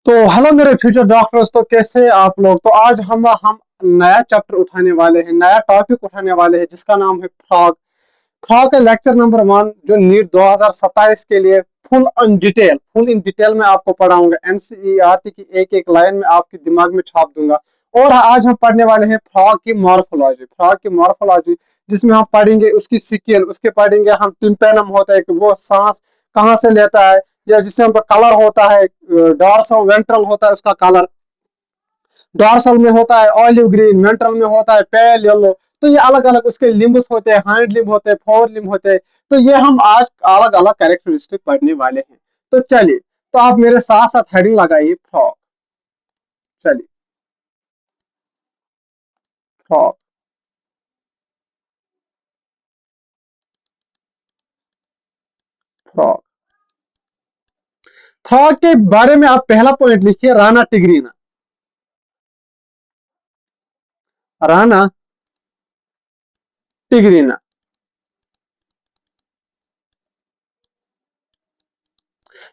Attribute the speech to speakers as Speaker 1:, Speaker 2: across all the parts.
Speaker 1: तो हेलो मेरे future doctors, तो कैसे हैं आप लोग। तो आज हम नया चैप्टर उठाने वाले हैं, नया टॉपिक उठाने वाले हैं जिसका नाम है फ्रॉग। फ्रॉग का लेक्चर नंबर 1 जो नीट 2027 के लिए फुल इन डिटेल में आपको पढ़ाऊंगा। एनसीईआरटी की एक एक लाइन में आपके दिमाग में छाप दूंगा। और आज हम पढ़ने वाले हैं फ्रॉग की मॉर्फोलॉजी जिसमें हम पढ़ेंगे उसकी सिक्ल, उसके पढ़ेंगे हम टिम्पेनम होता है कि वो सांस कहाँ से लेता है, या जिससे हमको कलर होता है, डॉर्सल वेंट्रल होता है उसका कलर। डॉर्सल में होता है ऑलिव ग्रीन, वेंट्रल में होता है पेल येलो। तो ये अलग अलग उसके लिम्ब्स होते हैं, हाइंड लिम्ब होते हैं, फोर लिम्ब होते हैं। तो ये हम आज अलग अलग कैरेक्टरिस्टिक पढ़ने वाले हैं। तो चलिए, तो आप मेरे साथ साथ हेडिंग लगाइए फ्रॉग। चलिए, फ्रॉग। फ्रॉग फ्रॉग के बारे में आप पहला पॉइंट लिखिए, राना टिग्रीना। राना टिग्रीना।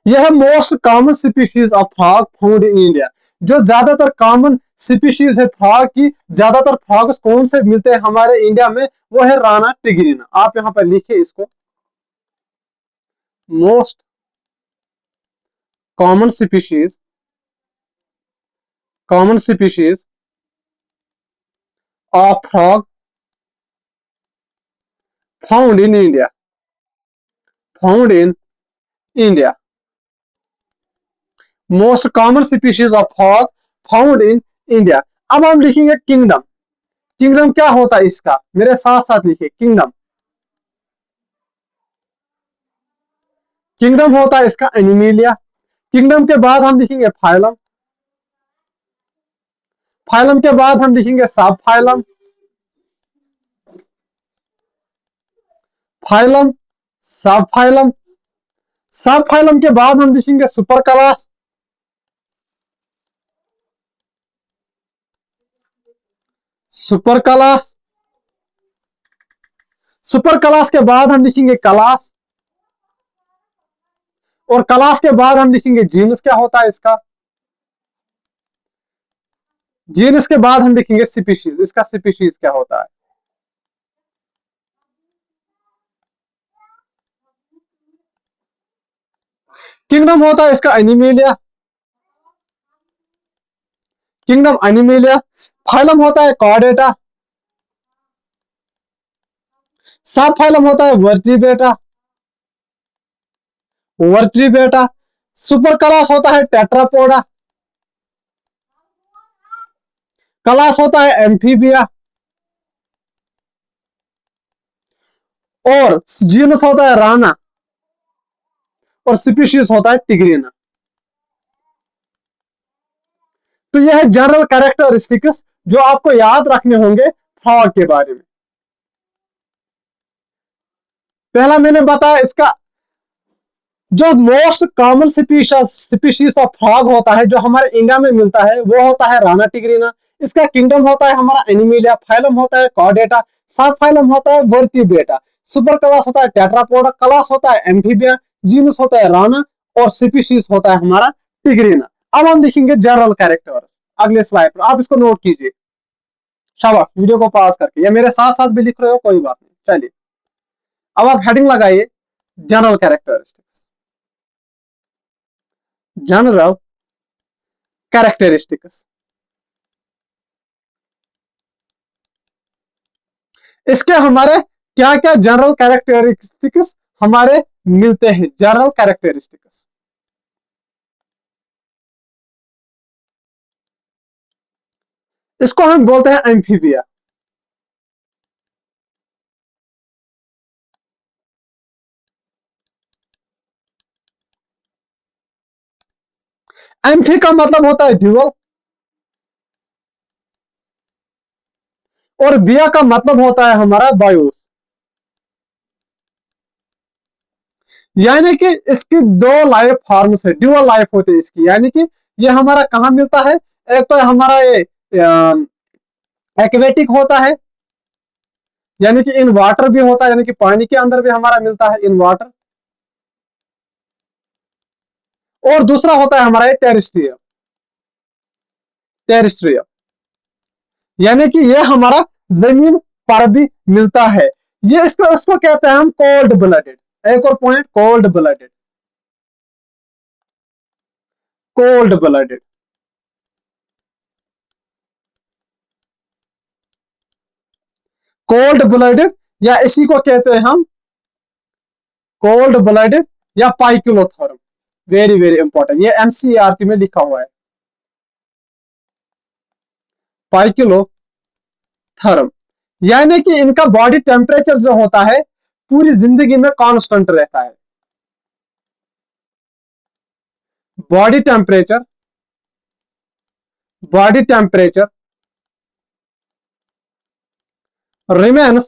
Speaker 1: यह most common species of frog found in India. जो ज्यादातर कॉमन स्पीशीज है फ्रॉग की, ज्यादातर फ्रॉग्स कौन से मिलते हैं हमारे इंडिया में, वो है राना टिग्रीना। आप यहां पर लिखिए इसको, most common species, common species of frog found in India, found in India. Most common species of frog found in India. अब हम लिखेंगे किंगडम। किंगडम क्या होता है इसका, मेरे साथ साथ लिखिए किंगडम। किंगडम होता है इसका एनिमिलिया। किंगडम के बाद हम लिखेंगे फाइलम। फाइलम के बाद हम लिखेंगे सब फाइलम। फाइलम, सब फाइलम। सब फाइलम के बाद हम लिखेंगे super class. Super class. Super class के बाद हम लिखेंगे क्लास। और क्लास के बाद हम लिखेंगे जीनस। क्या होता है इसका, जीनस के बाद हम लिखेंगे स्पीशीज। इसका स्पीशीज क्या होता है। किंगडम होता है इसका एनिमिलिया। Kingdom Animalia. फाइलम होता है कॉर्डेटा। सब फाइलम होता है वर्टिब्रेटा। वर्टिब्रेटा। सुपर क्लास होता है टेट्रापोडा। क्लास होता है एम्फीबिया। और जीनस होता है राना। और स्पीशीज होता है टिग्रीना। तो यह है जनरल कैरेक्टरिस्टिक्स जो आपको याद रखने होंगे फ्रॉग के बारे में। पहला मैंने बताया इसका जो most common species of frog होता है जो हमारे इंडिया में मिलता है वो होता है राना टिग्रीना। इसका किंगडम होता है हमारा एनिमिलिया। फाइलम होता है कॉर्डेटा। सब फाइलम होता है वर्टिब्रेटा। सुपर क्लास होता है टेट्रापोडा। क्लास होता है एम्फीबिया। जीनस होता है राना। और स्पीशीज होता है हमारा टिग्रीना। अब हम देखेंगे जनरल कैरेक्टर्स अगले स्लाइड पर। आप इसको नोट कीजिए, शाबाश। वीडियो को पास करके या मेरे साथ साथ भी लिख रहे हो कोई बात नहीं। चलिए, अब आप हेडिंग लगाइए जनरल कैरेक्टरिस्टिक्स। General characteristics. इसके हमारे क्या क्या जनरल कैरेक्टरिस्टिक्स हमारे मिलते हैं। जनरल कैरेक्टरिस्टिक्स, इसको हम बोलते हैं एम्फीबिया। एम्फी का मतलब होता है ड्यूअल। और बिया का मतलब होता है हमारा बायोस। यानी कि इसकी दो लाइफ फॉर्म्स है, ड्यूअल लाइफ होती है इसकी। यानी कि ये हमारा कहां मिलता है, एक तो हमारा ये एक्वेटिक होता है, यानी कि इन वाटर भी होता है, यानी कि पानी के अंदर भी हमारा मिलता है इन वाटर। और दूसरा होता है हमारा टेरेस्ट्रियल। टेरेस्ट्रियल, यानी कि ये हमारा जमीन पर भी मिलता है। ये इसको इसको कहते हैं हम कोल्ड ब्लडेड। एक और point, cold blooded, cold blooded, cold blooded, या इसी को कहते हैं हम कोल्ड ब्लडेड या पाइक्लोथर्म। वेरी वेरी इंपॉर्टेंट, ये एनसीईआरटी में लिखा हुआ है, पाइक्लोथर्म। यानी कि इनका बॉडी टेम्परेचर जो होता है पूरी जिंदगी में कांस्टेंट रहता है। Body temperature, body temperature remains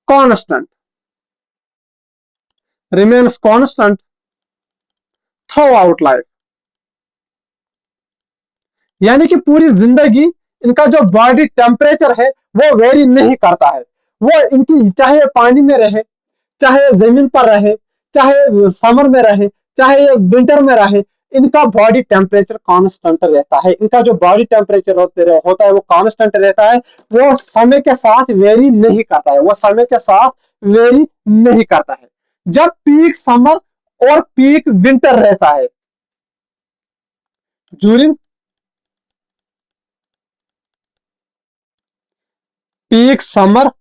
Speaker 1: constant, remains constant throughout life। यानी कि पूरी जिंदगी इनका जो बॉडी टेम्परेचर है वो वेरी नहीं करता है। वो इनकी चाहे पानी में रहे, चाहे जमीन पर रहे, चाहे समर में रहे, चाहे विंटर में रहे, इनका बॉडी टेम्परेचर कांस्टेंट रहता है। इनका जो बॉडी टेम्परेचर होता है वो कांस्टेंट रहता है। वो समय के साथ वेरी नहीं करता है, वो समय के साथ वेरी नहीं करता है। जब पीक समर और पीक विंटर रहता है, during peak summer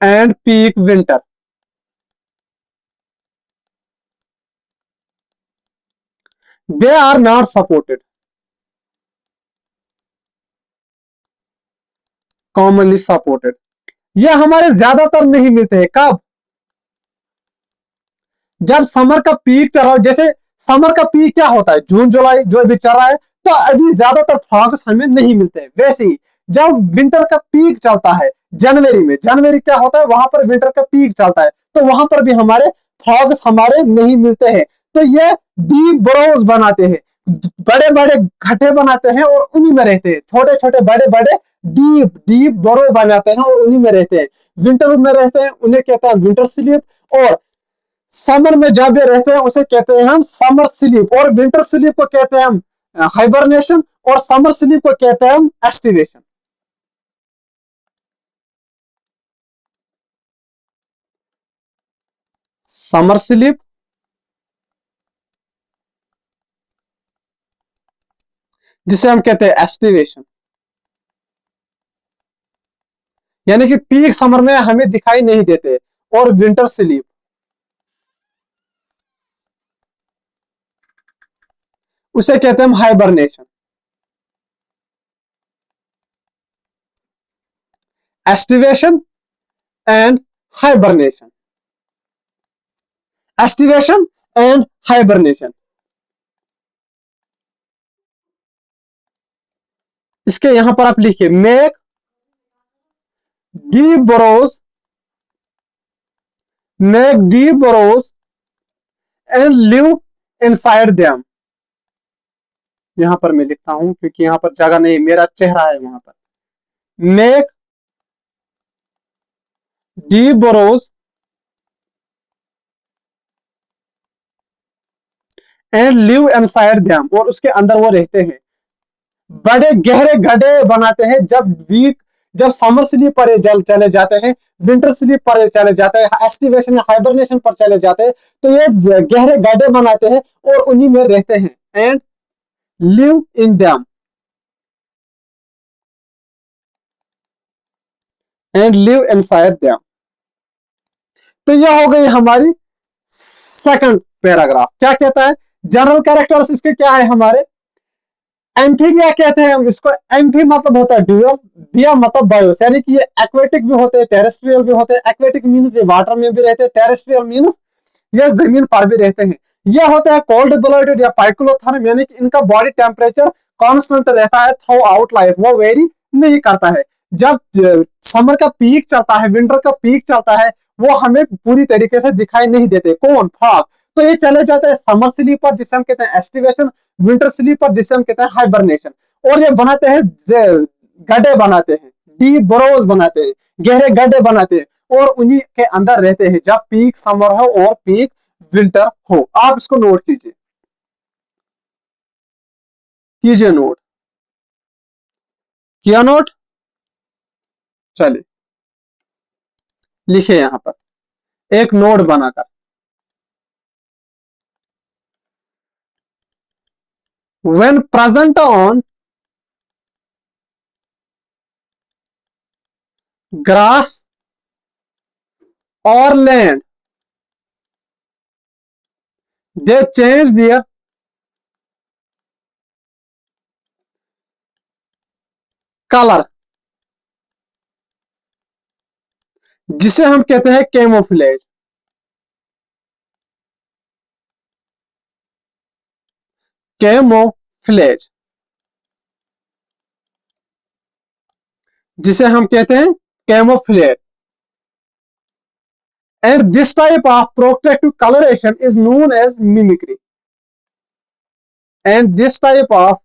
Speaker 1: and peak winter, they are not supported, commonly supported। ये हमारे ज्यादातर नहीं मिलते हैं। कब? जब समर का पीक चल रहा हो। जैसे समर का पीक क्या होता है, जून जुलाई जो अभी चल रहा है, तो अभी ज्यादातर फ्रॉग्स हमें नहीं मिलते हैं। वैसे ही जब विंटर का पीक चलता है जनवरी में, जनवरी क्या होता है, वहां पर विंटर का पीक चलता है, तो वहां पर भी हमारे फ्रॉग्स हमारे नहीं मिलते हैं। तो ये डीप बरोज बनाते हैं, बड़े बड़े गड्ढे बनाते हैं और उन्हीं में रहते हैं। छोटे छोटे बड़े बड़े डीप डीप बरो बनाते हैं और उन्हीं में रहते हैं। विंटर में रहते हैं, उन्हें कहते हैं विंटर स्लीप। और समर में जब ये रहते हैं उसे कहते हैं हम समर स्लीप। और विंटर स्लीप को कहते हैं हम हाइबरनेशन, और समर स्लीप को कहते हैं हम एस्टिवेशन। समर स्लीप, जिसे हम कहते हैं एस्टिवेशन, यानी कि पीक समर में हमें दिखाई नहीं देते। और विंटर स्लीप, उसे कहते हैं हम hibernation. Aestivation and hibernation, aestivation and hibernation. इसके यहां पर आप लिखिए, make deep borrows, make deep borrows and live inside them. यहां पर मैं लिखता हूं क्योंकि यहां पर जगह नहीं, मेरा चेहरा है वहां पर। Make deep borrows and live inside them, और उसके अंदर वो रहते हैं। बड़े गहरे गड्ढे बनाते हैं। जब समर स्लीप पर चले जाते हैं, विंटर स्लीप पर चले जाते हैं, एस्टिवेशन या हाइबरनेशन पर चले जाते हैं, तो ये गहरे गड्ढे बनाते हैं और उन्हीं में रहते हैं। And live in them, and live inside them. तो यह हो गई हमारी सेकंड पैराग्राफ। क्या कहता है, जनरल कैरेक्टर्स इसके क्या है हमारे, एम्फीबिया कहते हैं हम इसको। एम्फी मतलब होता है ड्यूअल, बिया मतलब बायोस, यानी कि ये एक्वेटिक भी होते हैं, टेरेस्ट्रियल भी होते हैं। एक्वेटिक मीन्स ये वाटर में भी रहते हैं, टेरेस्ट्रियल मीन्स ये जमीन पर भी रहते हैं। ये होता है कोल्ड ब्लडेड या पाइक्लोथर्म, यानी कि इनका बॉडी टेम्परेचर कांस्टेंट रहता है थ्रू आउट लाइफ, वो वेरी नहीं करता है। जब समर का पीक चलता है, विंटर का पीक चलता है, वो हमें पूरी तरीके से दिखाई नहीं देते। कौन? फॉग। तो ये चले जाते हैं समर स्लीप पर, जिसे हम कहते हैं एस्टिवेशन, विंटर स्लीप पर, जिसे हम कहते हैं हाइबरनेशन। और ये बनाते हैं गड्ढे बनाते हैं, डीप बरोज बनाते हैं, गहरे गड्ढे बनाते हैं और उन्हीं के अंदर रहते हैं जब पीक समर हो और पीक विंटर हो। आप इसको नोट कीजिए। कीजिए नोट, किया नोट? चलिए लिखिए यहां पर एक नोड बनाकर, when present on grass or land, they change their color, जिसे हम कहते हैं कैमोफ्लेज। कैमोफ्लेज जिसे हम कहते हैं camouflage. And this type of protective coloration is known as mimicry. And this type of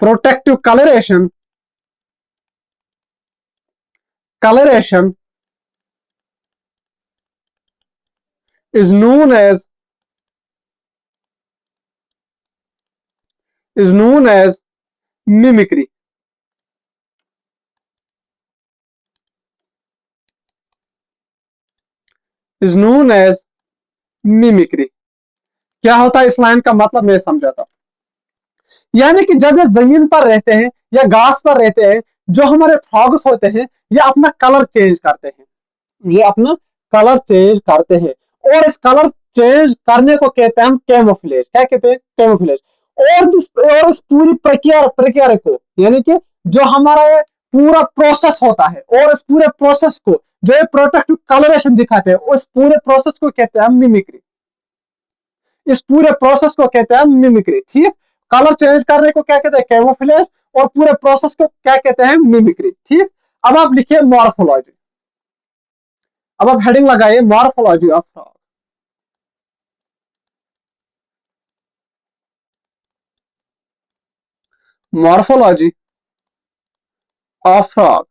Speaker 1: protective coloration is known as mimicry. Is known as mimicry. क्या होता है इस लाइन का मतलब मैं समझाता हूं। यानी कि जब ये जमीन पर रहते हैं या घास पर रहते हैं, जो हमारे फ्रॉग्स होते हैं ये अपना कलर चेंज करते हैं, ये अपना कलर चेंज करते हैं, और इस कलर चेंज करने को कहते हैं हम कैमोफ्लेज। क्या कहते हैं? कैमोफ्लेज। और इस पूरी प्रक्रिया को, यानी कि जो हमारा ये पूरा प्रोसेस होता है, और इस पूरे प्रोसेस को जो ये प्रोटेक्टिव कलरेशन दिखाते हैं, उस पूरे प्रोसेस को कहते हैं मिमिक्री। इस पूरे प्रोसेस को कहते हैं मिमिक्री। ठीक, कलर चेंज करने को क्या कहते हैं? कैमोफ्लेज। और पूरे प्रोसेस को क्या कहते हैं? मिमिक्री। ठीक, अब आप लिखिए मॉर्फोलॉजी। अब आप हेडिंग लगाइए morphology of frog. Morphology of frog.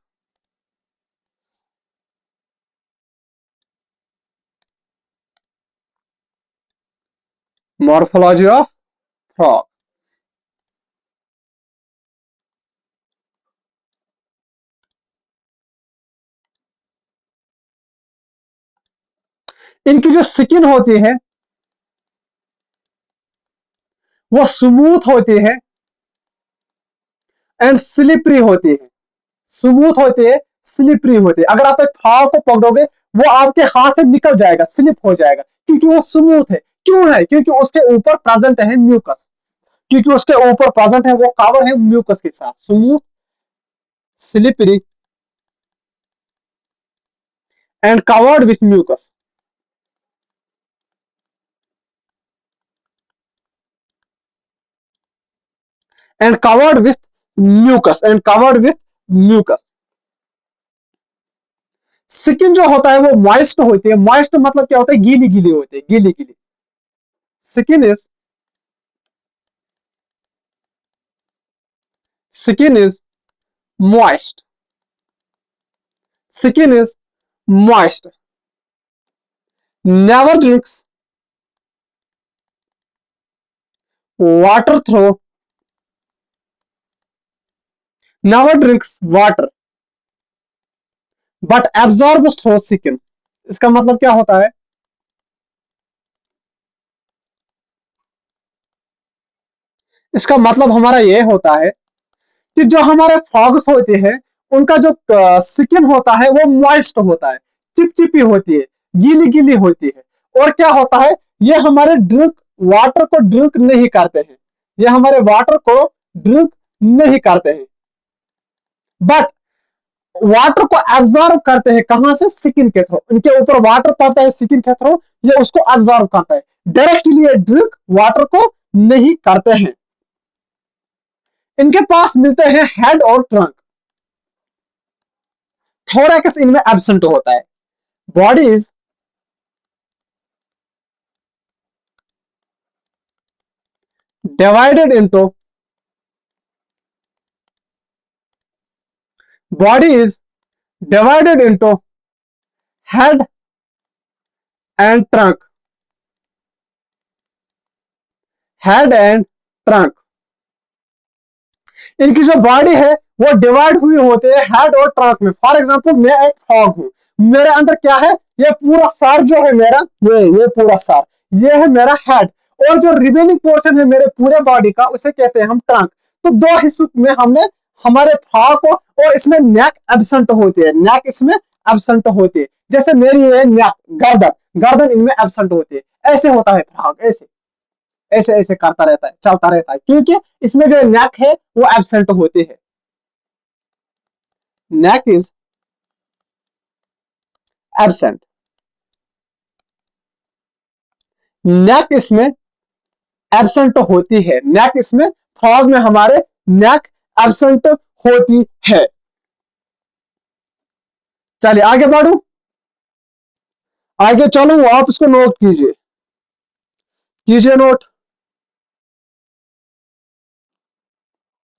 Speaker 1: Morphology of frog. इनकी जो स्किन होती है वो स्मूथ होती है एंड स्लिपरी होती है। स्मूथ होती है, स्लिपरी होती है। अगर आप एक फ्रॉग को पकड़ोगे वो आपके हाथ से निकल जाएगा, स्लिप हो जाएगा, क्योंकि वो स्मूथ है। क्यों है? क्योंकि उसके ऊपर प्रेजेंट है म्यूकस। क्योंकि उसके ऊपर प्रेजेंट है, वो कवर है म्यूकस के साथ। Smooth, slippery and covered with mucus. And covered with mucus. And covered with mucus. Skin जो होता है वो मॉइस्ट होती है। मॉइस्ट मतलब क्या होता है? गीली गीली होती है, गीली गीली। Skin is skin is moist. Skin is moist. Never drinks water through. Never drinks water but absorbs through skin. इसका मतलब क्या होता है? इसका मतलब हमारा ये होता है कि जो हमारे फ्रॉग्स होते हैं उनका जो स्किन होता है वो मॉइस्ट होता है, चिपचिपी होती है, गीली गीली होती है। और क्या होता है? ये हमारे वाटर को ड्रिंक नहीं करते हैं। ये हमारे वाटर को ड्रिंक नहीं करते हैं, बट वाटर को एब्जॉर्व करते हैं। कहां से? स्किन के थ्रू। इनके ऊपर वाटर पड़ता है स्किन के थ्रू, ये उसको एब्जॉर्व करता है। डायरेक्टली ये ड्रिंक वाटर को नहीं करते हैं। इनके पास मिलते हैं हेड और ट्रंक। थोरैक्स इनमें एब्सेंट होता है। Body is divided into body is divided into head and trunk. Head and trunk. इनकी जो बॉडी है वो डिवाइड हुई होती है हेड और ट्रंक में। फॉर एग्जांपल मैं एक फ्रॉग हूं, मेरे अंदर क्या है, ये पूरा सार जो है मेरा, ये पूरा सार, ये है मेरा हेड, और जो रिमेनिंग पोर्शन है मेरे पूरे बॉडी का उसे कहते हैं हम ट्रंक। तो दो हिस्सों में हमने हमारे फ्रॉग को, और इसमें नेक एब्सेंट होती है, नेक इसमें एब्सेंट होती है, जैसे मेरी ये नेक, गर्दन, गर्दन इनमें एब्सेंट होती है। ऐसे होता है फ्रॉग, ऐसे ऐसे ऐसे करता रहता है, चलता रहता है, क्योंकि इसमें जो नेक है वो एब्सेंट होती है। नेक इज एब्सेंट, नेक इसमें एब्सेंट होती है, नेक इसमें फ्रॉग में हमारे नेक एब्सेंट होती है। चलिए आगे बढ़ू, आगे चलूं, आप इसको नोट कीजिए, कीजिए नोट,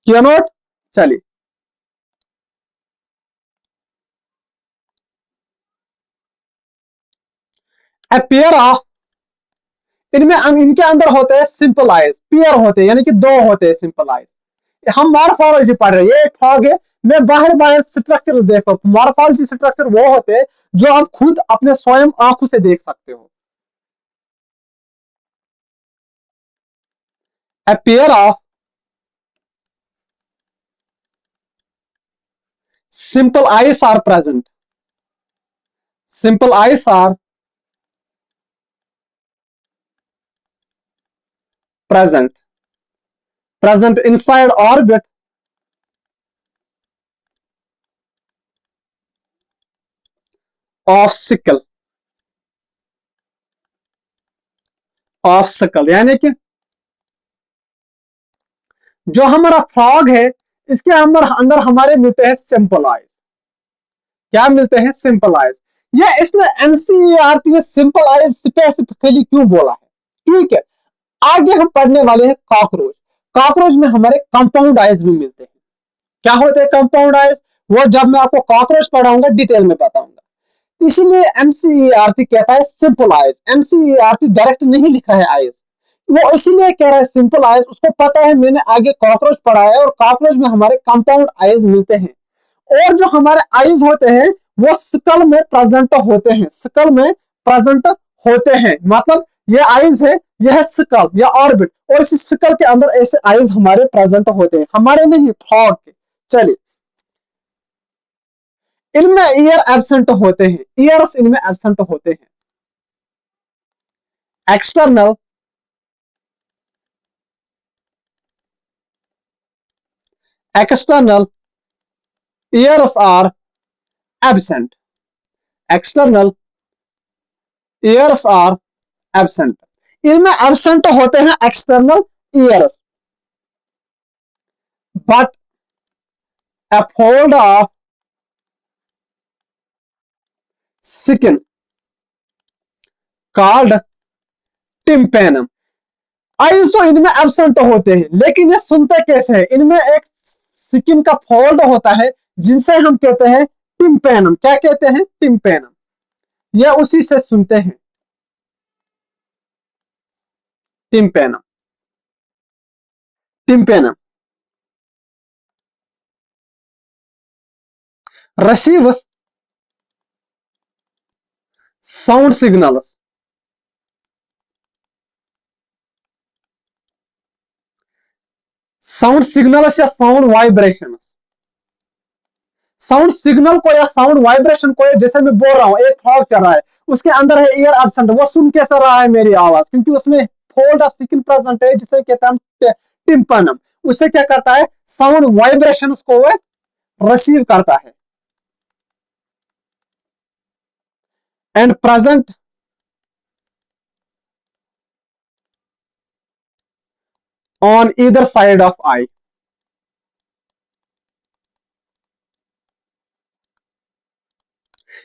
Speaker 1: किया नोट। चलिए, ए पेयर ऑफ, इनमें इनके अंदर होते हैं सिंपल आइज, पेयर होते हैं यानी कि दो होते हैं सिंपल आइज। हम मॉर्फोलॉजी पढ़ रहे हैं, ये एक फ्रॉग है, मैं बाहर बाहर स्ट्रक्चर देखता हूं। मॉर्फोलॉजी स्ट्रक्चर वो होते हैं जो आप खुद अपने स्वयं आंखों से देख सकते हो। A pair of simple eyes are present, simple eyes are present, present inside orbit of sickle, of sickle, यानी कि जो हमारा फ्रॉग है इसके अंदर अंदर हमारे मिलते हैं सिंपल आइज। क्या मिलते हैं? Simple eyes. ये इसने एनसीईआरटी में सिंपल आइज स्पेसिफिकली क्यों बोला है? ठीक है, आगे हम पढ़ने वाले हैं कॉकरोच। कॉकरोच में हमारे कंपाउंड आइज भी मिलते हैं। क्या होते हैं कंपाउंड आइज? वो जब मैं आपको कॉकरोच पढ़ाऊंगा डिटेल में बताऊंगा। इसलिए एनसीईआरटी कहता है सिंपल आइज। एनसीईआरटी डायरेक्ट नहीं लिखा है आइज, वो इसीलिए कह रहा है सिंपल आइज, उसको पता है मैंने आगे कॉकरोच पढ़ा है और कॉकरोच में हमारे कंपाउंड आइज मिलते हैं। और जो हमारे आइज होते हैं वो स्कल में प्रेजेंट होते हैं, स्कल में प्रेजेंट होते हैं, मतलब ये आइज है, यह है स्कल या ऑर्बिट, और इस स्कल के अंदर ऐसे आइज हमारे प्रेजेंट होते हैं, हमारे नहीं फ्रॉग के। चलिए, इनमें ईयर एब्सेंट होते हैं, ईयर्स इनमें एब्सेंट होते हैं। External external ears are absent, external ears are absent. इनमें एब्सेंट होते हैं external ears, but a fold of skin called tympanum। Eyes तो इनमें एब्सेंट होते हैं, लेकिन ये सुनते कैसे हैं? इनमें एक स्किन का फोल्ड होता है जिनसे हम कहते हैं टिम्पेनम। क्या कहते हैं? टिम्पेनम। ये उसी से सुनते हैं, tympanum, tympanum. receives sound signals, sound signals या साउंड वाइब्रेशन, साउंड सिग्नल को या साउंड वाइब्रेशन को, जैसे मैं बोल रहा हूं एक फ्रॉग चल रहा है, उसके अंदर है ईयर एब्सेंट, वो सुन कैसे रहा है मेरी आवाज? क्योंकि उसमें फोल्ड ऑफ स्किन प्रेजेंट है जिसे कहते हैं टिम्पनम। उससे क्या करता है? साउंड वाइब्रेशन को वह रिसीव करता है। And present on either side of eye.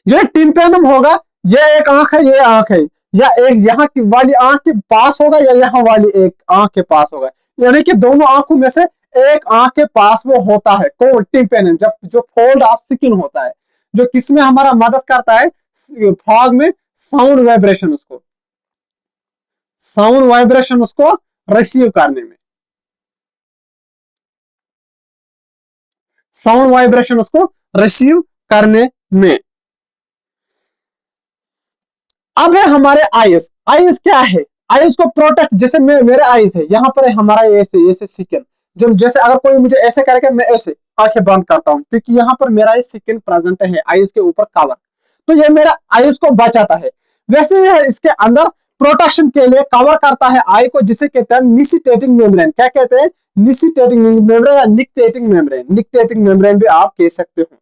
Speaker 1: जो टिम्पेनम होगा, ये एक आंख है, ये आंख है, या एक यहाँ की वाली आंख के पास होगा या यहाँ वाली एक आंख के पास होगा, यानी कि दोनों आंखों में से एक आंख के पास वो होता है कौन? टिम्पेनम। जब जो फोल्ड ऑफ स्किन होता है, जो किसमें हमारा मदद करता है? फॉग में साउंड वाइब्रेशन, उसको साउंड वाइब्रेशन उसको रिसीव करने में, साउंड वाइब्रेशन उसको रिसीव करने में। अब है हमारे आईज। आईज क्या है? आईज को प्रोटेक्ट, जैसे मेरे आईज है, यहाँ पर है हमारा ऐसे सिक्किन, जो जैसे अगर कोई मुझे ऐसे करेगा, मैं ऐसे आंखें बंद करता हूँ, क्योंकि यहाँ पर मेरा ये सिक्किन प्रेजेंट है आईज के ऊपर कवर, तो ये मेरा आईज को बचाता है। वैसे ही इसके अंदर प्रोटेक्शन के लिए कवर करता है आई को, जिसे कहते हैं निसिटेटिंग मेम्ब्रेन। क्या कहते हैं? निसिटेटिंग मेम्ब्रेन या निक्टेटिंग मेम्ब्रेन। निक्टेटिंग मेम्ब्रेन भी आप कह सकते हो,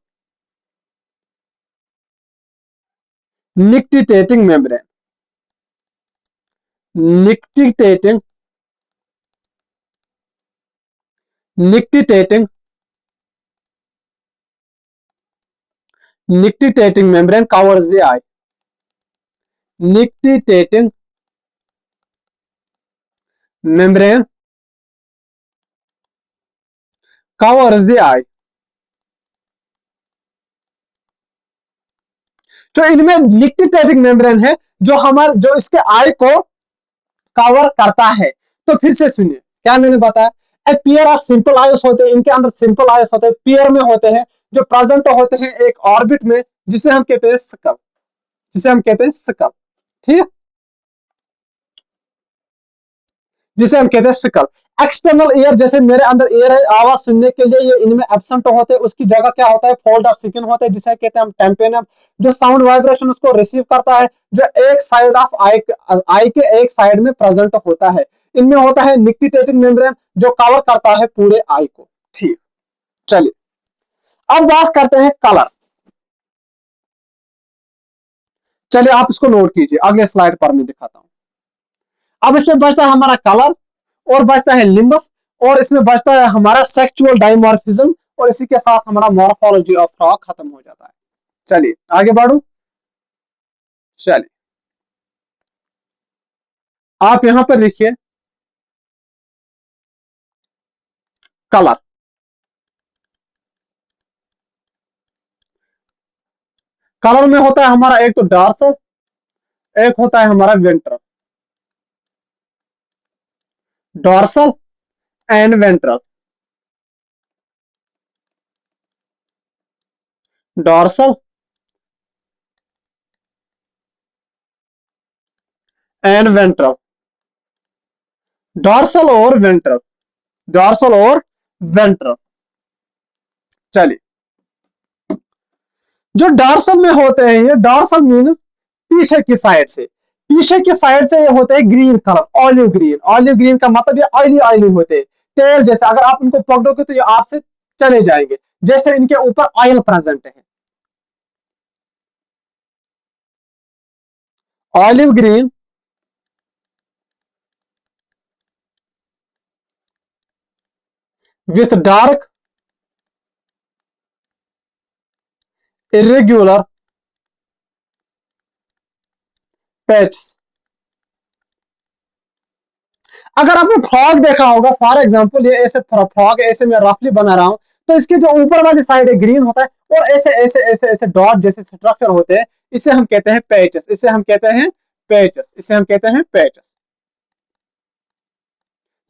Speaker 1: nictitating membrane, nictitating, nictitating, nictitating membrane covers the eye. Nictitating membrane covers the eye. जो इनमें निक्टिटेटिंग मेम्ब्रेन है, जो इसके आई को कवर करता है। तो फिर से सुनिए क्या मैंने बताया। ए पेयर ऑफ सिंपल आयस होते हैं, इनके अंदर सिंपल आयस होते हैं, पेयर में होते हैं, जो प्रेजेंट होते हैं एक ऑर्बिट में, जिसे हम कहते हैं स्कल, जिसे हम कहते हैं स्कल। ठीक, जिसे हम कहते हैं सिकल। एक्सटर्नल ईयर, जैसे मेरे अंदर ईयर है, आवाज सुनने के लिए, ये इनमें एब्सेंट होते हैं, उसकी जगह क्या होता है? फोल्ड ऑफ स्किन होता है, जिसे कहते हैं हम टेम्पेनम, जो साउंड वाइब्रेशन उसको रिसीव करता है, जो एक साइड ऑफ आई के एक साइड में प्रेजेंट होता है। इनमें होता है निक्टिटेटिंग मेम्ब्रेन, जो कवर करता है पूरे आई को। ठीक, चलिए अब बात करते हैं कलर। चलिए आप इसको नोट कीजिए, अगले स्लाइड पर मैं दिखाता हूं। अब इसमें बचता है हमारा कलर, और बचता है लिम्बस, और इसमें बचता है हमारा सेक्सुअल डायमॉर्फिज्म, और इसी के साथ हमारा मॉर्फोलॉजी ऑफ फ्रॉग खत्म हो जाता है। चलिए आगे बढ़ू। चलिए आप यहां पर लिखिए कलर। कलर में होता है हमारा एक तो डार्सल, एक होता है हमारा ventral. Dorsal and ventral, dorsal and ventral, dorsal और वेंट्रल, डॉर्सल और वेंट्रल। चलिए जो डॉर्सल में होते हैं, ये डॉर्सल मीन्स पीछे की साइड से, पीछे की साइड से ये होते हैं green colour, olive green. Olive green का मतलब ये ऑयली ऑयली होते हैं, तेल जैसे। अगर आप उनको पकड़ोगे तो ये आपसे चले जाएंगे, जैसे इनके ऊपर ऑयल प्रेजेंट है। Olive green with dark irregular patch. अगर आपने फ्रॉग देखा होगा, फॉर एग्जांपल ये ऐसे फ्रॉग ऐसे मैं रफली बना रहा हूं, तो इसके जो ऊपर वाली साइड है ग्रीन होता है, और ऐसे ऐसे ऐसे ऐसे डॉट जैसे स्ट्रक्चर होते हैं, इसे हम कहते हैं पैचेस, इसे हम कहते हैं पैचेस, इसे हम कहते हैं पैचेस।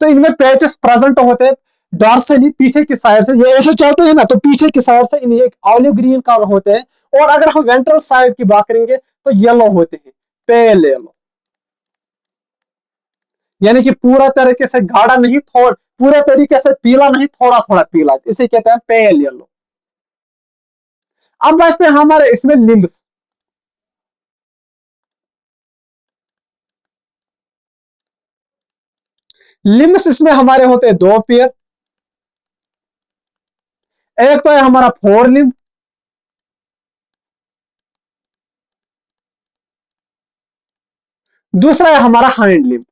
Speaker 1: तो इनमें पैचेस प्रेजेंट होते हैं डॉर्सली, पीछे की साइड से। ये ऐसे चलते हैं ना, तो पीछे की साइड से इन्हें एक ऑलिव ग्रीन कलर होते हैं, और अगर हम वेंट्रल साइड की बात करेंगे तो येलो होते हैं, पेल येलो। यानी कि पूरा तरीके से गाढ़ा नहीं, थोड़ा पूरे तरीके से पीला नहीं, थोड़ा थोड़ा पीला, इसे कहते हैं पेल येलो। अब बचते हैं हमारे इसमें लिम्ब्स। लिम्ब्स इसमें हमारे होते हैं दो पेयर। एक तो है हमारा फोर लिम्ब, दूसरा है हमारा हाइंड लिम्ब।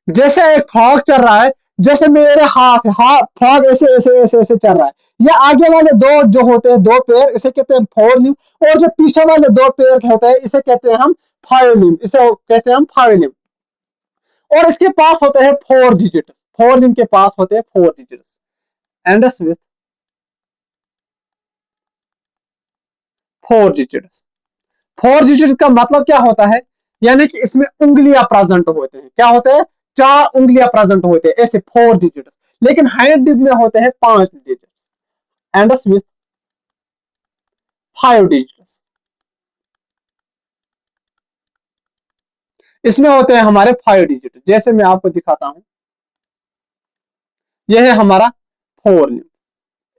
Speaker 1: जैसे एक फ्रॉग चल रहा है, जैसे मेरे हाथ हाथ फ्रॉग ऐसे ऐसे ऐसे ऐसे चल रहा है, ये आगे वाले दो जो होते हैं दो पैर, इसे कहते हैं फोर लिम्ब, और जो पीछे वाले दो पैर होते हैं इसे कहते हैं हम फाइव लिम्ब, इसे कहते हैं हम फाइव लिम्ब। और इसके पास होते हैं फोर डिजिट, फोर लिम्ब के पास होते हैं four digit, Indus with four digit. 4 digit का मतलब क्या होता है, यानी कि इसमें उंगलियां प्रेजेंट होते हैं, क्या होते हैं, 4 उंगलियां प्रेजेंट होते हैं, ऐसे 4 डिजिट। लेकिन हैंड डिप में होते हैं 5 डिजिट, एंड विथ 5 डिजिट। इसमें होते हैं हमारे 5 डिजिट, जैसे मैं आपको दिखाता हूं। यह है हमारा 4 लिम्ब,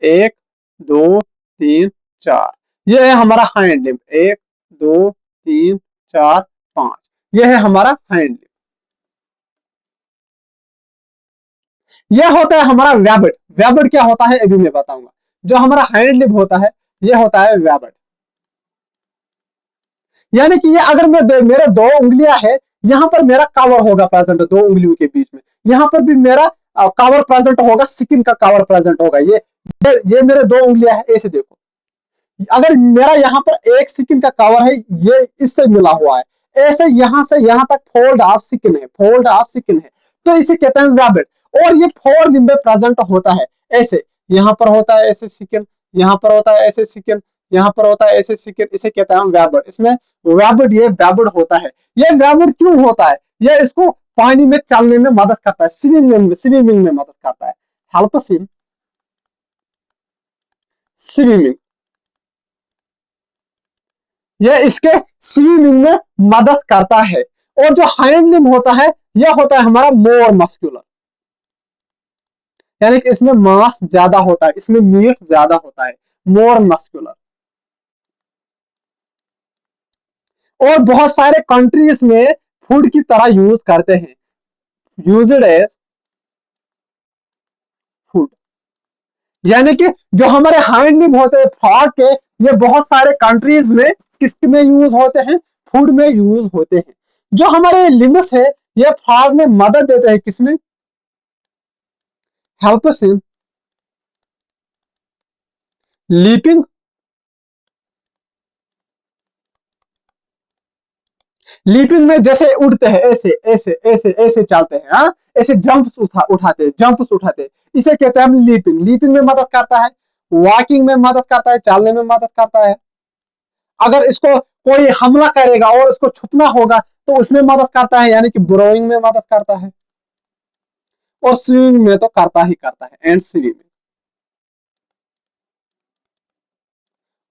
Speaker 1: 1 2 3 4। यह है हमारा हैंड लिम्ब, 1 2 3 4 5। यह है हमारा हैंड लिम्ब। यह होता है हमारा वैबिट। वैबिट क्या होता है अभी मैं बताऊंगा। जो हमारा हैंड लिम्ब होता है, यह होता है वैबिट। यानी कि ये अगर मेरे 2 उंगलियां है, यहां पर मेरा कवर होगा प्रेजेंट 2 उंगलियों के बीच में, यहां पर भी मेरा कवर प्रेजेंट होगा, स्किन का कवर प्रेजेंट होगा। ये मेरे 2 उंगलियां है, ऐसे देखो। अगर मेरा यहाँ पर एक स्किन का कवर है, ये इससे मिला हुआ है, ऐसे यहां से यहां तक फोल्ड ऑफ स्किन है, फोल्ड ऑफ स्किन है, तो इसे कहते हैं वैबिट। और ये 4 लिम्ब में प्रेजेंट होता है, ऐसे यहां पर होता है ऐसे स्किन, यहां पर होता है ऐसे स्किन, यहां पर होता है ऐसे स्किन, इसे कहते हैं वैबिट। इसमें वैबिट, ये वैबिट होता है। ये वैबिट क्यों होता है, ये इसको पानी में चलने में मदद करता है, स्विमिंग में मदद करता है, हेल्प्स इन स्विमिंग। यह इसके स्विमिंग में मदद करता है। और जो हाइंड लिम्ब होता है, यह होता है हमारा मोर मस्कुलर, यानी कि इसमें मास ज्यादा होता है, इसमें मीट ज्यादा होता है, मोर मस्कुलर। और बहुत सारे कंट्रीज में फूड की तरह यूज करते हैं, यूज्ड एज फूड। यानी कि जो हमारे हाइंड लिम्ब होते हैं फ्रॉग के, ये बहुत सारे कंट्रीज में किस में यूज होते हैं, फूड में यूज होते हैं। जो हमारे लिम्ब्स है, ये फ्रॉग में मदद देते हैं, किसमें, हेल्प्स इन लीपिंग। लीपिंग में जैसे उड़ते हैं, ऐसे ऐसे ऐसे ऐसे चलते हैं, हाँ, ऐसे जंप्स उठाते हैं, जंप्स उठाते हैं, इसे कहते हैं हम लीपिंग। लीपिंग में मदद करता है, वॉकिंग में मदद करता है, चलने में मदद करता है। अगर इसको कोई हमला करेगा और इसको छुपना होगा, तो उसमें मदद करता है, यानी कि ब्रोइंग में मदद करता है। और स्विमिंग में तो करता ही करता है, एंड स्विमिंग,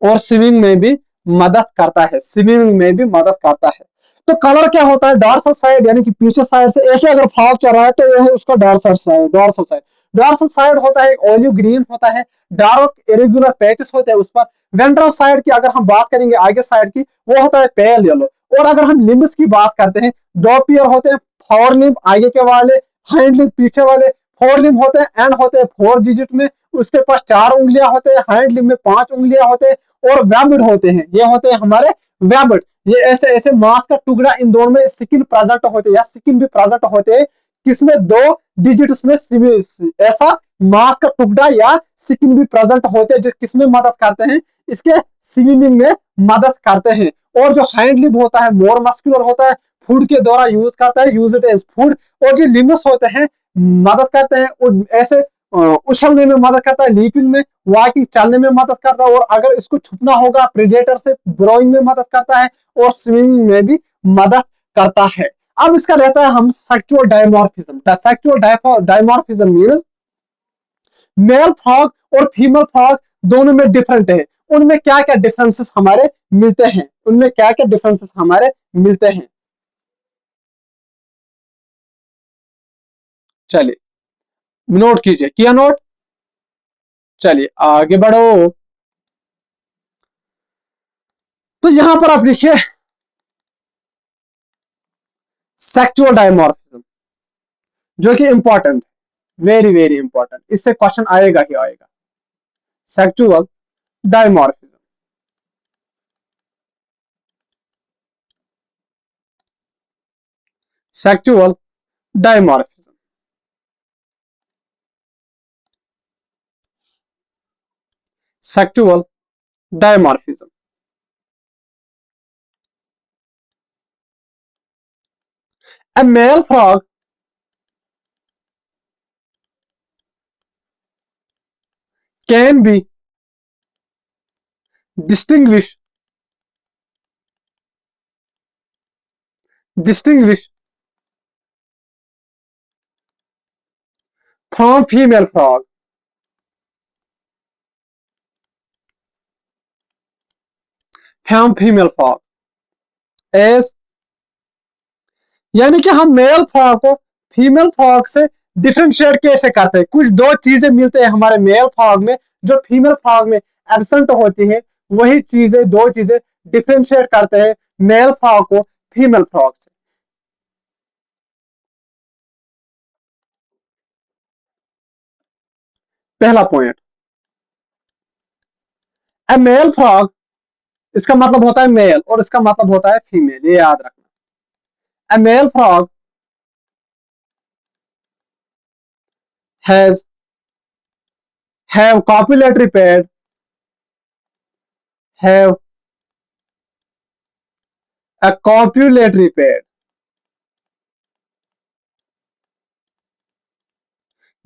Speaker 1: और स्विमिंग में भी मदद करता है, स्विमिंग में भी मदद करता है। तो कलर क्या होता है, डॉर्सल साइड, यानी कि पीछे साइड से ऐसे अगर फ्रॉग चल रहा है, तो यह है उसका dorsal side. Dorsal side, dorsal side होता है एक ऑलिव ग्रीन होता है, डार्क इरेगुलर पैचेस होते हैं उस पर। वेंट्रल साइड की अगर हम बात करेंगे, आगे साइड की, वो होता है पेल येलो। और अगर हम लिम्ब्स की बात करते हैं, 2 पेयर होते हैं, फोर लिम्ब आगे के वाले, हाइंड लिम्ब पीछे वाले। 4 लिम्ब होते हैं, एंड होते हैं 4 डिजिट में, उसके पास 4 उंगलियां होते हैं, हाइंड लिम्ब में 5 उंगलियां होते हैं। और वैबिट होते हैं, ये होते हैं हमारे वैबिट। ये ऐसे ऐसे मांस का टुकड़ा, इन दोनों में स्किन प्रेजेंट होते हैं, या स्किन भी प्रेजेंट होते हैं, किसमें, 2 डिजिट्स में ऐसा मांस का टुकड़ा या स्किन भी प्रेजेंट होते हैं, जिस किसमें मदद करते हैं, इसके स्विमिंग में मदद करते हैं। और जो हैंड लिम्ब होता है, मोर मस्कुलर होता है, फूड के द्वारा यूज करता है, यूज इट एज फूड। और जो लिम्ब्स होते हैं, मदद करते हैं ऐसे उछलने में मदद करता है, लीपिंग में, वॉकिंग चलने में मदद करता है, और अगर इसको छुपना होगा प्रेडेटर से, ब्रोइंग में मदद करता है, और स्विमिंग में भी मदद करता है। अब इसका रहता है हम sexual dimorphism. Sexual dimorphism means male frog और फीमेल फ्रॉग दोनों में डिफरेंट है। उनमें क्या क्या डिफरेंसेस हमारे मिलते हैं, उनमें क्या क्या डिफरेंसेस हमारे मिलते हैं, चलिए नोट कीजिए, किया नोट, चलिए आगे बढ़ो। तो यहां पर आप लिखिए सेक्सुअल डायमॉर्फिज्म, जो कि इंपॉर्टेंट, वेरी वेरी इंपॉर्टेंट, इससे क्वेश्चन आएगा ही आएगा। Sexual dimorphism, sexual dimorphism, sexual dimorphism. A male frog can be distinguished distinguish from female frog, female frog as, यानी कि हम मेल फ्रॉग को फीमेल फ्रॉग से डिफरेंशिएट कैसे करते हैं। कुछ दो चीजें मिलते हैं हमारे मेल फ्रॉग में जो फीमेल फ्रॉग में एब्सेंट होती है, वही चीजें दो चीजें डिफरेंशिएट करते हैं मेल फ्रॉग को फीमेल फ्रॉग से। पहला पॉइंट, ए मेल फ्रॉग, इसका मतलब होता है मेल और इसका मतलब होता है फीमेल, ये याद रखना। A male frog has have copulatory pad, have a copulatory pad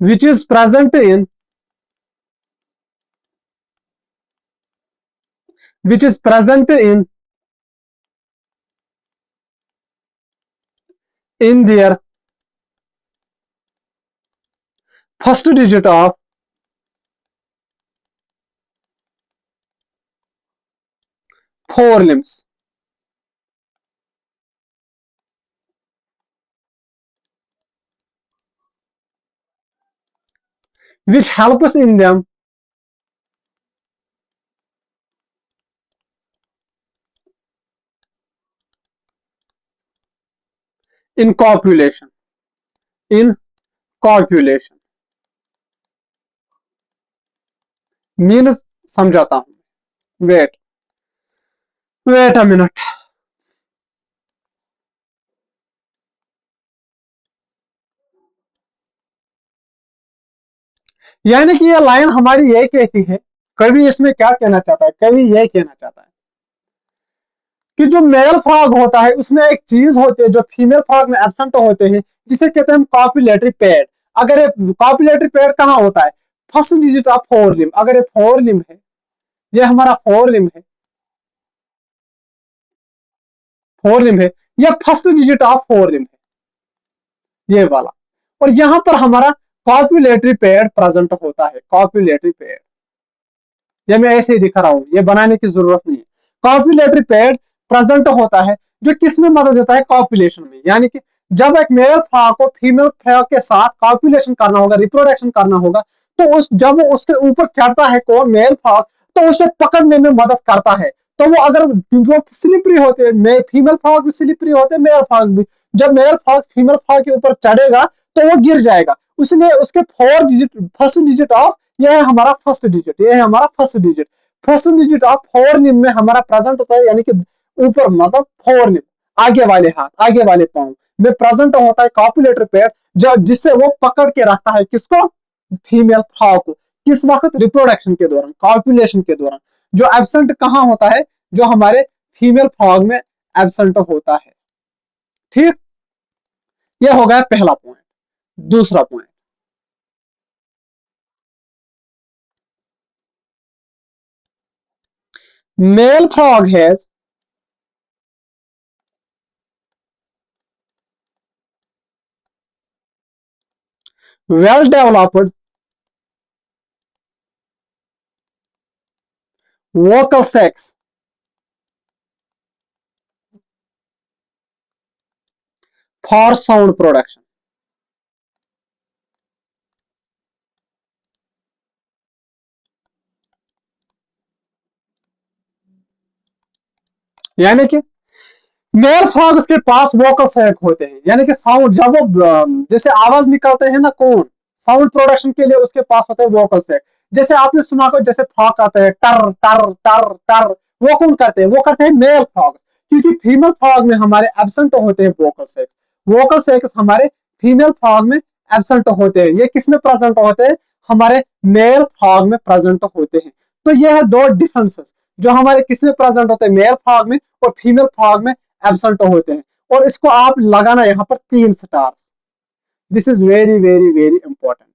Speaker 1: which is present in, which is present in their first digit of forelimbs, which helps in them in copulation, in copulation means, समझाता हूं, wait a minute। यानी कि ये line हमारी यही कहती है, कवि इसमें क्या कहना चाहता है, कवि यही कहना चाहता है कि जो मेल फ्रॉग होता है उसमें एक चीज होती है जो फीमेल फ्रॉग में एब्सेंट होते हैं, जिसे कहते हैं कॉपुलेटरी पैड। अगर ये कॉपुलेटरी पैड कहाँ होता है, फर्स्ट डिजिट ऑफ फोर लिम। अगर ये फोर लिम है, ये हमारा फोर लिम है, फोर लिम है, यह फर्स्ट डिजिट ऑफ फोर लिम है, ये वाला। और यहां पर हमारा कॉपुलेटरी पैड प्रेजेंट होता है, कॉपुलेटरी पैड। ये मैं ऐसे ही दिखा रहा हूं, ये बनाने की जरूरत नहीं है। कॉपुलेटरी पैड प्रेजेंट होता है जो किस में मदद देता है, कॉपुलेशन में। यानी कि जब एक मेल फ्रॉग को फीमेल फ्रॉग के साथ कॉपुलेशन करना होगा, रिप्रोडक्शन करना होगा, तो उस जब वो उसके ऊपर चढ़ता है कौन, मेल फ्रॉग, तो उसे पकड़ने में मदद करता है। तो वो अगर, क्योंकि वो स्लिपरी होते हैं, फीमेल फ्रॉग भी स्लिपरी होते हैं, मेल फ्रॉग भी। जब मेल फ्रॉग फीमेल फ्रॉग के ऊपर चढ़ेगा तो वो गिर जाएगा, इसलिए उसके four digit, first digit of, ये है हमारा फर्स्ट डिजिट, ये है हमारा first digit. First digit of four limb में हमारा प्रेजेंट होता है, यानी कि ऊपर मतलब फोर लिम, आगे वाले हाथ, आगे वाले पांव में प्रेजेंट होता है कॉपुलेटर पेयर, जब जिससे वो पकड़ के रखता है किसको, फीमेल फ्रॉग को। किस वक्त, रिप्रोडक्शन के दौरान, कॉपुलेशन के दौरान। जो एब्सेंट कहां होता है, जो हमारे फीमेल फ्रॉग में एब्सेंट होता है। ठीक, ये हो गया पहला पॉइंट। दूसरा point, male frog has well developed vocal sacs for sound production। यानी कि मेल फ्रॉग्स के पास वोकल सैक होते हैं, यानी कि साउंड जब वो जैसे आवाज निकालते हैं ना, कौन, साउंड प्रोडक्शन के लिए उसके पास होते हैं वोकल सैक। जैसे आपने सुना को, जैसे फ्रॉग आते हैं टर टर टर टर, वो कौन करते हैं, वो करते हैं मेल फ्रॉग्स। क्योंकि फीमेल फ्रॉग में हमारे एब्सेंट होते हैं वोकल सैक्स। वोकल सैक्स हमारे फीमेल फ्रॉग में एब्सेंट होते हैं। ये किसमें प्रेजेंट होते हैं, हमारे मेल फ्रॉग में प्रेजेंट होते हैं। तो ये है दो डिफरेंसेस जो हमारे किसमें प्रेजेंट होते हैं, मेल फ्रॉग में और फीमेल फ्रॉग में एब्सेंट होते हैं। और इसको आप लगाना यहां पर 3 stars. This is very very very important.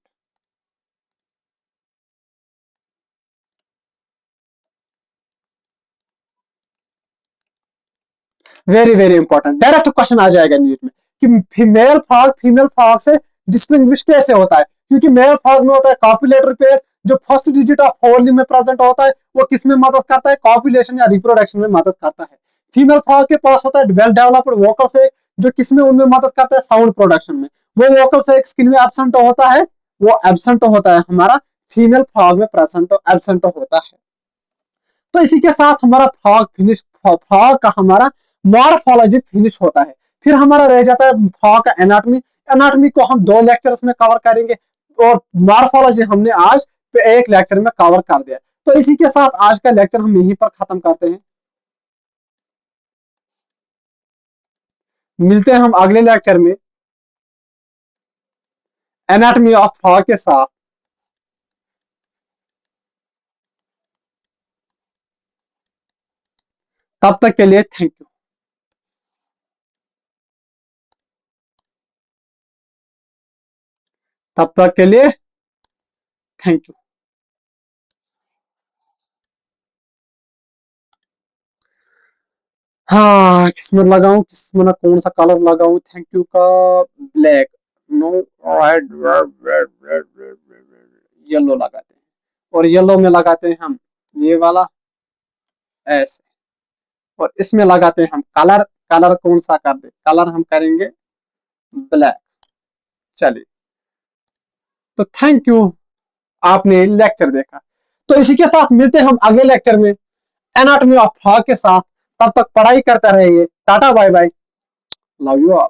Speaker 1: Very very important, direct question आ जाएगा नीट में कि मेल फ्रॉग फीमेल फ्रॉग से डिस्टिंग्विश कैसे होता है, क्योंकि मेल फ्रॉग में होता है कॉपुलेटरी पेयर, जो फर्स्ट डिजिट ऑफ फोर में प्रेजेंट होता है वो किस में मदद करता है, कॉपुलेशन या रिप्रोडक्शन में मदद करता है। फीमेल फ्रॉग के पास होता है वेल डेवलप्ड वोकल से, जो किस में उनमें मदद करता है, साउंड प्रोडक्शन में। वो वोकल से स्किन में एब्सेंट होता है, वो एब्सेंट होता है हमारा फीमेल फ्रॉग में प्रेजेंट एब्सेंट होता है। तो इसी के साथ हमारा फ्रॉग फिनिश, फ्रॉग का हमारा मॉर्फोलॉजी फिनिश होता है। फिर हमारा रह जाता है फ्रॉग का एनाटॉमी। एनाटॉमी को हम 2 लेक्चर्स में कवर करेंगे और मॉर्फोलॉजी हमने आज एक लेक्चर में कवर कर दिया। तो इसी के साथ आज का लेक्चर हम यहीं पर खत्म करते हैं। मिलते हैं हम अगले लेक्चर में एनाटॉमी ऑफ फ्रॉग के साथ। तब तक के लिए थैंक यू। तब तक के लिए थैंक यू। हाँ, किसमें लगाऊं, किसमें कौन सा कलर लगाऊं, थैंक यू का ब्लैक, नो रेड, येलो लगाते हैं, और येलो में लगाते हैं हम ये वाला ऐसे, और इसमें लगाते हैं हम कलर। कलर कौन सा कर दे, कलर हम करेंगे ब्लैक। चलिए, तो थैंक यू, आपने लेक्चर देखा। तो इसी के साथ मिलते हैं हम अगले लेक्चर में एनाटॉमी ऑफ फ्रॉग के साथ। तब तक पढ़ाई करते रहिए। Tata bye bye, love you all.